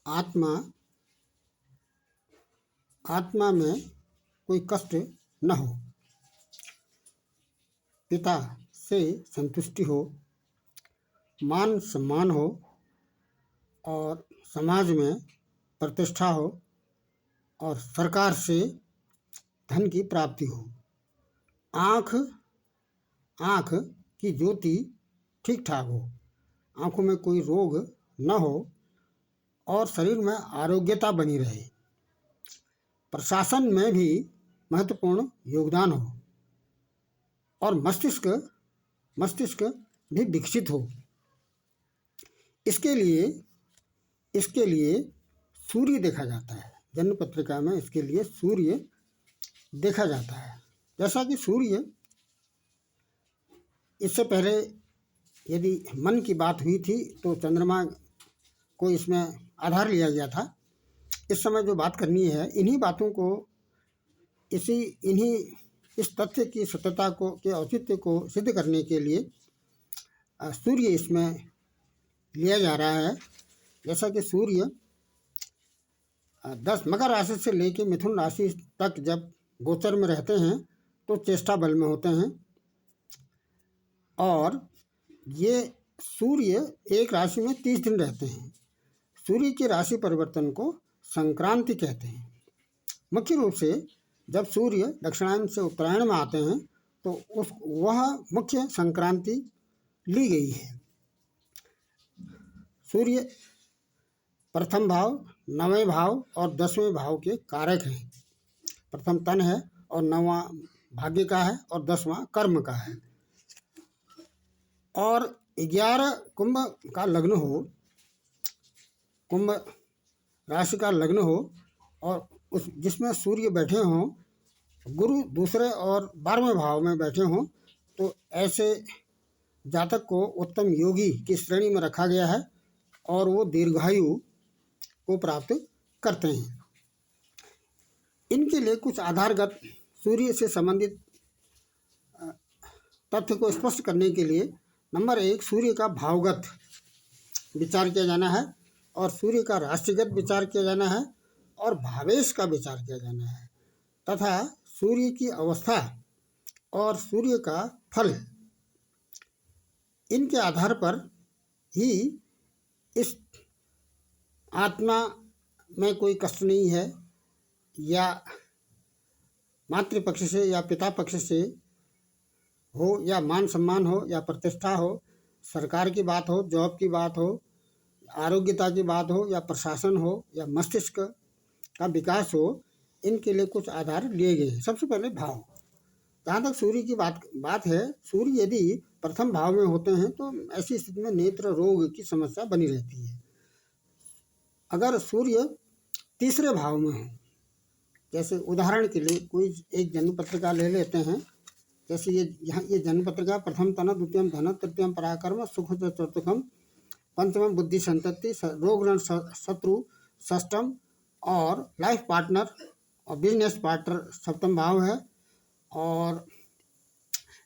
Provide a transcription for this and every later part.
आत्मा आत्मा में कोई कष्ट न हो, पिता से संतुष्टि हो, मान सम्मान हो और समाज में प्रतिष्ठा हो और सरकार से धन की प्राप्ति हो। आँख आँख की ज्योति ठीक ठाक हो, आँखों में कोई रोग न हो और शरीर में आरोग्यता बनी रहे। प्रशासन में भी महत्वपूर्ण योगदान हो और मस्तिष्क भी विकसित हो। इसके लिए सूर्य देखा जाता है। जन्म पत्रिका में इसके लिए सूर्य देखा जाता है। जैसा कि सूर्य, इससे पहले यदि मन की बात हुई थी तो चंद्रमा को इसमें आधार लिया गया था। इस समय जो बात करनी है, इन्हीं बातों को इस तथ्य की सत्यता के औचित्य को सिद्ध करने के लिए सूर्य इसमें लिया जा रहा है। जैसा कि सूर्य 10 मकर राशि से लेकर मिथुन राशि तक जब गोचर में रहते हैं तो चेष्टा बल में होते हैं और ये सूर्य एक राशि में 30 दिन रहते हैं। सूर्य की राशि परिवर्तन को संक्रांति कहते हैं। मुख्य रूप से जब सूर्य दक्षिणायन से उत्तरायण में आते हैं तो वह मुख्य संक्रांति ली गई है। सूर्य प्रथम भाव, 9वें भाव और 10वें भाव के कारक हैं। प्रथम तन है और 9वां भाग्य का है और 10वां कर्म का है। और 11 कुंभ का लग्न हो, कुंभ राशि का लग्न हो और उस जिसमें सूर्य बैठे हों, गुरु दूसरे और 12वें भाव में बैठे हों, तो ऐसे जातक को उत्तम योगी की श्रेणी में रखा गया है और वो दीर्घायु को प्राप्त करते हैं। इनके लिए कुछ आधारगत सूर्य से संबंधित तथ्य को स्पष्ट करने के लिए नंबर 1 सूर्य का भावगत विचार किया जाना है और सूर्य का राशिगत विचार किया जाना है और भावेश का विचार किया जाना है तथा सूर्य की अवस्था और सूर्य का फल, इनके आधार पर ही इस आत्मा में कोई कष्ट नहीं है या मातृपक्ष से या पिता पक्ष से हो या मान सम्मान हो या प्रतिष्ठा हो, सरकार की बात हो, जॉब की बात हो, आरोग्यता की बात हो या प्रशासन हो या मस्तिष्क का विकास हो, इनके लिए कुछ आधार लिए गए हैं। सबसे पहले भाव। जहाँ तक सूर्य की बात है, सूर्य यदि प्रथम भाव में होते हैं तो ऐसी स्थिति में नेत्र रोग की समस्या बनी रहती है। अगर सूर्य तीसरे भाव में हो, जैसे उदाहरण के लिए कोई एक जन्म पत्रिका ले लेते हैं, जैसे ये जन्म पत्रिका प्रथम तन, द्वितीयम धन, तृतीयम पराक्रम, सुख चतुर्थम, पंचम बुद्धि संतति, रोग ऋण शत्रु षष्टम और लाइफ पार्टनर और बिजनेस पार्टनर सप्तम भाव है और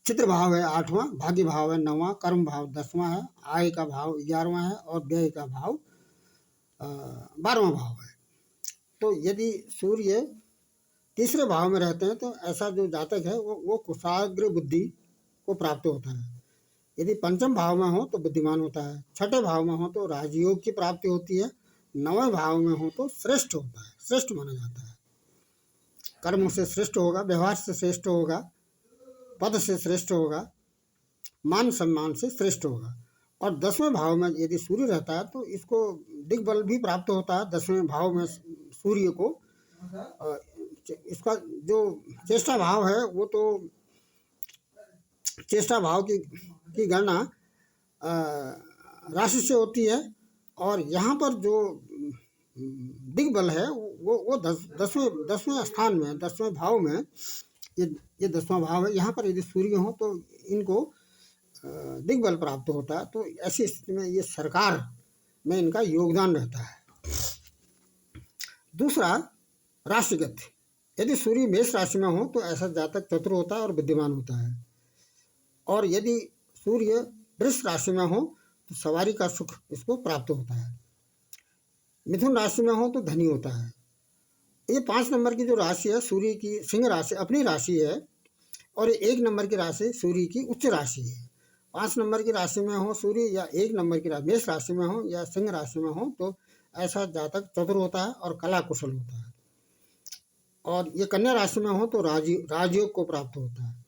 चित्र भाव है 8वां, भाग्य भाव है 9वां, कर्म भाव 10वां है, आय का भाव 11वां है और व्यय का भाव 12वां भाव है। तो यदि सूर्य तीसरे भाव में रहते हैं तो ऐसा जो जातक है वो कुशाग्र बुद्धि को प्राप्त होता है। यदि पंचम भाव में हो तो बुद्धिमान होता है, छठे भाव में हो तो राजयोग की प्राप्ति होती है, 9वें भाव में हो तो श्रेष्ठ होता है, श्रेष्ठ माना जाता है। कर्म से श्रेष्ठ होगा, व्यवहार से श्रेष्ठ होगा, पद से श्रेष्ठ होगा, मान सम्मान से श्रेष्ठ होगा। और 10वें भाव में यदि सूर्य रहता है तो इसको दिग्बल भी प्राप्त होता है। 10वें भाव में सूर्य को इसका जो चेष्टा भाव है वो तो चेष्टा भाव की गणना राशि से होती है और यहाँ पर जो दिग्बल है वो 10वें स्थान में, 10वें भाव में, ये 10वां भाव है। यहाँ पर यदि सूर्य हो तो इनको दिग्बल प्राप्त होता है। तो ऐसी स्थिति में ये सरकार में इनका योगदान रहता है। दूसरा, राशिगत। यदि सूर्य मेष राशि में हो तो ऐसा जातक चतुर होता है और बुद्धिमान होता है। और यदि सूर्य वृष राशि में हो तो सवारी का सुख इसको प्राप्त होता है। मिथुन राशि में हो तो धनी होता है। ये 5 नंबर की जो राशि है सूर्य की, सिंह राशि अपनी राशि है, और 1 नंबर की राशि सूर्य की उच्च राशि है। 5 नंबर की राशि में हो सूर्य, या 1 नंबर की राशि मेष राशि में हो या सिंह राशि में हो, तो ऐसा जातक चतुर होता है और कला कुशल होता है। और ये कन्या राशि में हो तो राजयोग को प्राप्त होता है।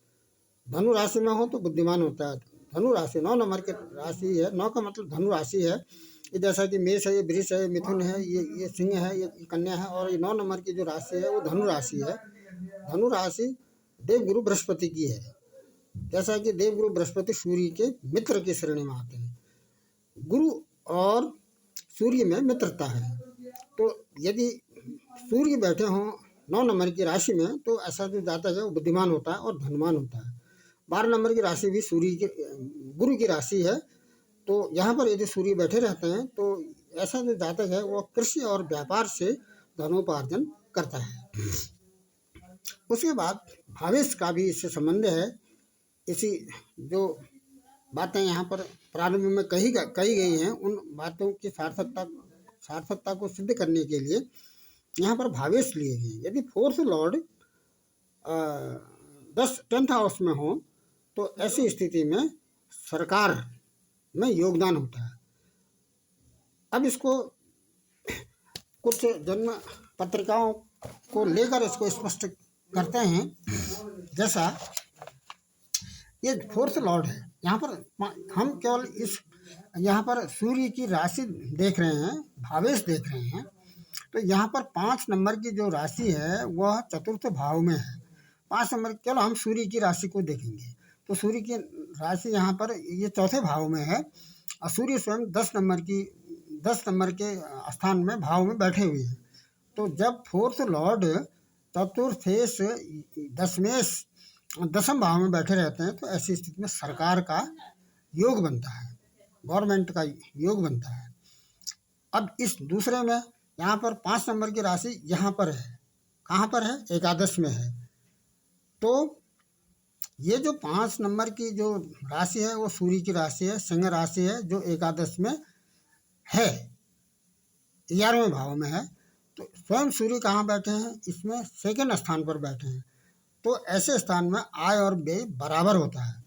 धनु राशि में हो तो बुद्धिमान होता है। धनु राशि 9 नंबर की राशि है। 9 का मतलब धनु राशि है। ये जैसा कि मेष है, ये वृष है, मिथुन है, ये सिंह है, ये कन्या है, और ये 9 नंबर की जो राशि है वो धनु राशि है। धनु राशि देवगुरु बृहस्पति की है। जैसा कि देवगुरु बृहस्पति सूर्य के मित्र की श्रेणी में आते हैं। गुरु और सूर्य में मित्रता है। तो यदि सूर्य बैठे हों 9 नंबर की राशि में, तो ऐसा जो जातक है वो बुद्धिमान होता है और धनवान होता है। 12 नंबर की राशि भी सूर्य की, गुरु की राशि है। तो यहाँ पर यदि सूर्य बैठे रहते हैं तो ऐसा जो जातक है वो कृषि और व्यापार से धनोपार्जन करता है। उसके बाद भावेश का भी इससे संबंध है। इसी जो बातें यहाँ पर प्रारंभ में कही गई हैं, उन बातों की सार्थकता को सिद्ध करने के लिए यहाँ पर भावेश लिए गए। यदि 4th लॉर्ड 10th हाउस में हो तो ऐसी स्थिति में सरकार में योगदान होता है। अब इसको कुछ जन्म पत्रिकाओं को लेकर इसको स्पष्ट करते हैं। जैसा ये 4th लॉर्ड है, यहाँ पर हम केवल इस यहाँ पर सूर्य की राशि देख रहे हैं, भावेश देख रहे हैं। तो यहाँ पर 5 नंबर की जो राशि है वह 4th भाव में है। 5 नंबर केवल हम सूर्य की राशि को देखेंगे तो सूर्य की राशि यहाँ पर ये 4थे भाव में है, और सूर्य स्वयं 10 नंबर के स्थान में भाव में बैठे हुए हैं। तो जब 4th लॉर्ड चतुर्थेश दसम भाव में बैठे रहते हैं तो ऐसी स्थिति में सरकार का योग बनता है, गवर्नमेंट का योग बनता है। अब इस दूसरे में यहाँ पर 5 नंबर की राशि यहाँ पर है, कहाँ पर है? एकादश में है। तो ये जो 5 नंबर की जो राशि है वो सूर्य की राशि है, सिंह राशि है, जो एकादश में है, 11वें भाव में है। तो स्वयं सूर्य कहाँ बैठे हैं? इसमें 2nd स्थान पर बैठे हैं। तो ऐसे स्थान में आय और व्यय बराबर होता है।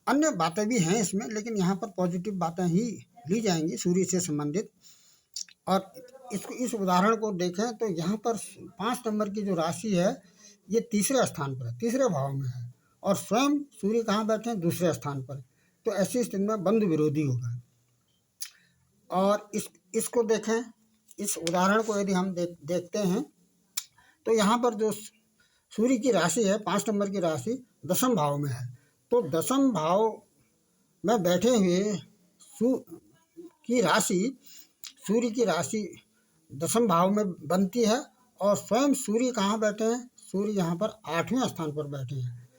अन्य बातें भी हैं इसमें, लेकिन यहाँ पर पॉजिटिव बातें ही ली जाएंगी सूर्य से संबंधित। और इस उदाहरण को देखें तो यहाँ पर 5 नंबर की जो राशि है ये 3रे स्थान पर है, 3रे भाव में है, और स्वयं सूर्य कहाँ बैठे हैं? 2रे स्थान पर। तो ऐसी स्थिति में बंधु विरोधी होगा। और इसको देखें, इस उदाहरण को यदि हम देखते हैं तो यहाँ पर जो सूर्य की राशि है 5 नंबर की राशि 10म भाव में है। तो 10म भाव में बैठे हुए सूर्य की राशि 10म भाव में बनती है, और स्वयं सूर्य कहाँ बैठे हैं? सूर्य यहाँ पर 8वें स्थान पर बैठे हैं।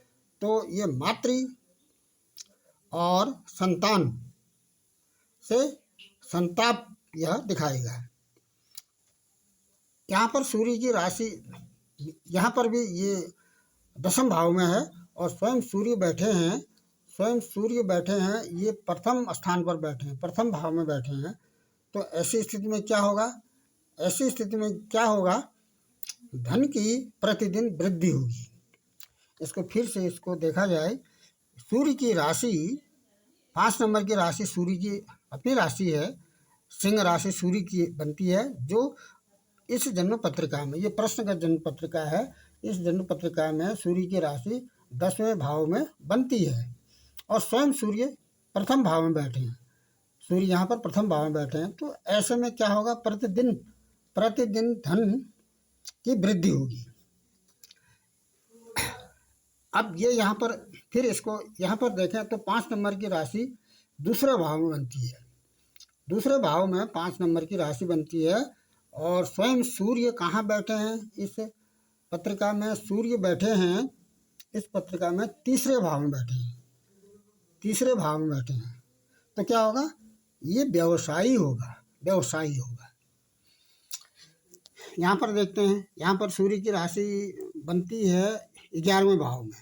तो ये मातृ और संतान से संताप यह दिखाएगा। यहाँ पर सूर्य की राशि यहाँ पर भी ये 10म भाव में है, और स्वयं सूर्य बैठे हैं ये प्रथम स्थान पर बैठे हैं, प्रथम भाव में बैठे हैं। तो ऐसी स्थिति में क्या होगा? ऐसी स्थिति में क्या होगा? धन की प्रतिदिन वृद्धि होगी। इसको फिर से इसको देखा जाए, सूर्य की राशि 5 नंबर की राशि सूर्य की अपनी राशि है, सिंह राशि सूर्य की बनती है, जो इस जन्म पत्रिका में, ये प्रश्न का जन्म पत्रिका है, इस जन्म पत्रिका में सूर्य की राशि 10वें भाव में बनती है, और स्वयं सूर्य प्रथम भाव में बैठे हैं। सूर्य यहाँ पर प्रथम भाव में बैठे हैं। तो ऐसे में क्या होगा? प्रतिदिन धन की वृद्धि होगी। अब ये यहाँ पर फिर इसको यहाँ पर देखें तो 5 नंबर की राशि 2रे भाव में बनती है। 2रे भाव में 5 नंबर की राशि बनती है, और स्वयं सूर्य कहाँ बैठे हैं? इस पत्रिका में सूर्य बैठे हैं, इस पत्रिका में 3रे भाव में बैठे हैं, 3रे भाव में बैठे हैं। तो क्या होगा? ये व्यवसायी होगा। यहाँ पर देखते हैं, यहाँ पर सूर्य की राशि बनती है 11वें भाव में,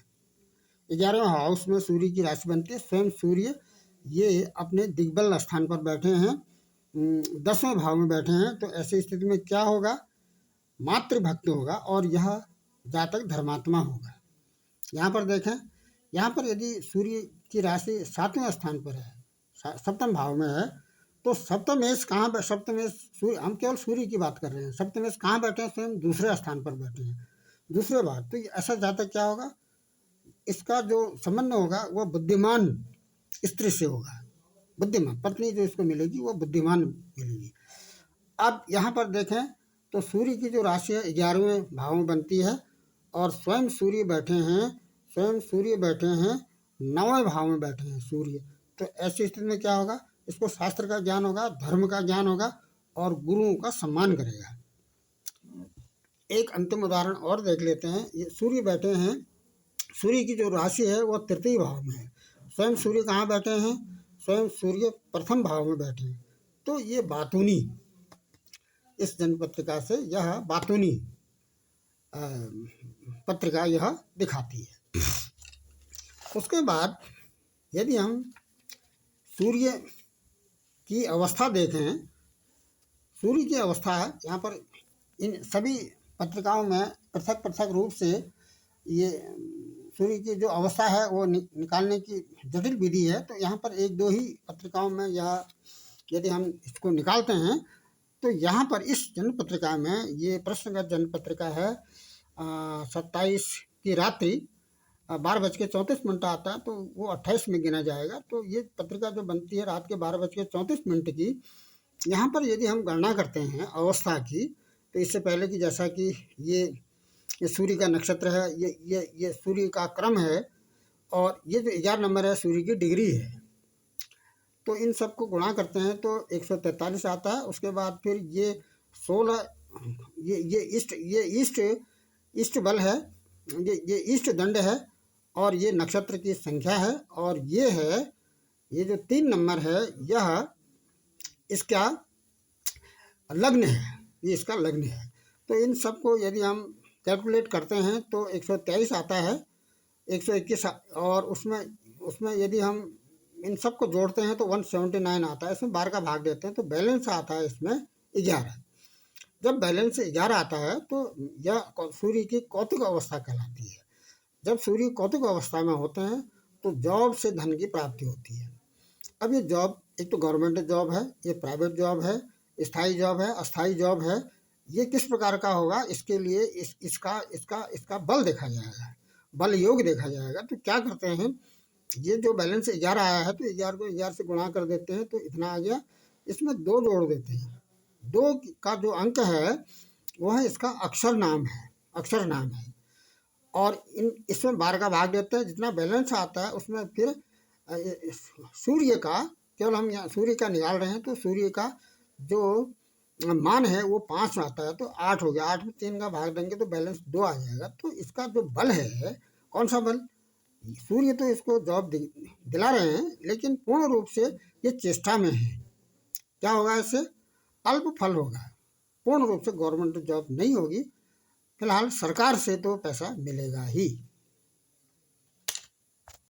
11वें हाउस में सूर्य की राशि बनती है। स्वयं सूर्य ये अपने दिग्बल स्थान पर बैठे हैं, 10वें भाव में बैठे हैं। तो ऐसी स्थिति में क्या होगा, मातृभक्त होगा और यह जातक धर्मात्मा होगा। यहाँ पर देखें, यहाँ पर यदि सूर्य की राशि 7वें स्थान पर है, 7वें भाव में है, तो सप्तमेश कहाँ, सप्तमेश सूर्य, हम केवल सूर्य की बात कर रहे हैं, सप्तमेश कहाँ बैठे हैं, स्वयं दूसरे स्थान पर बैठे हैं, दूसरे भाव। तो ऐसा जातक क्या होगा, इसका जो संबंध होगा वह बुद्धिमान स्त्री से होगा, बुद्धिमान पत्नी जो इसको मिलेगी वो बुद्धिमान मिलेगी। अब यहाँ पर देखें तो सूर्य की जो राशि है 11वें भाव में बनती है और स्वयं सूर्य बैठे हैं, स्वयं सूर्य बैठे हैं 9वें भाव में बैठे हैं सूर्य। तो ऐसी स्थिति में क्या होगा, इसको शास्त्र का ज्ञान होगा, धर्म का ज्ञान होगा और गुरुओं का सम्मान करेगा। एक अंतिम उदाहरण और देख लेते हैं। ये सूर्य बैठे हैं, सूर्य की जो राशि है वह तृतीय भाव में है, स्वयं सूर्य कहाँ बैठे हैं, स्वयं सूर्य प्रथम भाव में बैठे हैं। तो ये बातूनी, इस जनपत्रिका से यह बातूनी पत्रिका यह दिखाती है। उसके बाद यदि हम सूर्य की अवस्था देखें, सूर्य की अवस्था यहाँ पर इन सभी पत्रिकाओं में पृथक पृथक रूप से ये सूर्य की जो अवस्था है वो निकालने की जटिल विधि है। तो यहाँ पर एक दो ही पत्रिकाओं में यह यदि हम इसको निकालते हैं तो यहाँ पर इस जन्म पत्रिका में, ये प्रश्नगत जन्म पत्रिका है, 27 की रात्रि 12:34 आता है, तो वो 28 में गिना जाएगा। तो ये पत्रिका जो बनती है रात के 12:34 की, यहाँ पर यदि हम गणना करते हैं अवस्था की, तो इससे पहले कि जैसा कि ये सूर्य का नक्षत्र है, ये सूर्य का क्रम है और ये जो 11 नंबर है सूर्य की डिग्री है। तो इन सबको गुणा करते हैं तो 143 आता है। उसके बाद फिर ये 16, ये ईस्ट बल है, ये ईस्ट दंड है और ये नक्षत्र की संख्या है और ये है, ये जो 3 नंबर है यह इसका लग्न है, ये इसका लग्न है। तो इन सबको यदि हम कैलकुलेट करते हैं तो 123 आता है, 121 और उसमें यदि हम इन सबको जोड़ते हैं तो 179 आता है। इसमें 12 का भाग देते हैं तो बैलेंस आता है इसमें 11। जब बैलेंस 11 आता है तो यह सूर्य की कौतिक अवस्था कहलाती है। जब सूर्य कौतिक अवस्था में होते हैं तो जॉब से धन की प्राप्ति होती है। अब ये जॉब एक तो गवर्नमेंट जॉब है, ये प्राइवेट जॉब है, स्थायी जॉब है, अस्थायी जॉब है। ये किस प्रकार का होगा, इसके लिए इसका बल देखा जाएगा, बल योग देखा जाएगा। तो क्या करते हैं, ये जो बैलेंस 11 आया है तो 11 को 11 से गुणा कर देते हैं तो इतना आ गया, इसमें 2 जोड़ देते हैं। 2 का जो अंक है वह इसका अक्षर नाम है और इसमें 12 का भाग देते हैं। जितना बैलेंस आता है उसमें फिर सूर्य का, केवल हम यहाँ सूर्य का निकाल रहे हैं तो सूर्य का जो मान है वो 5 आता है तो 8 हो गया, 8 में 3 का भाग देंगे तो बैलेंस 2 आ जाएगा। तो इसका जो बल है, कौन सा बल, सूर्य तो इसको जॉब दिला रहे हैं लेकिन पूर्ण रूप से ये चेष्टा में है। क्या होगा, इससे अल्प फल होगा, पूर्ण रूप से गवर्नमेंट जॉब नहीं होगी। फिलहाल सरकार से तो पैसा मिलेगा ही।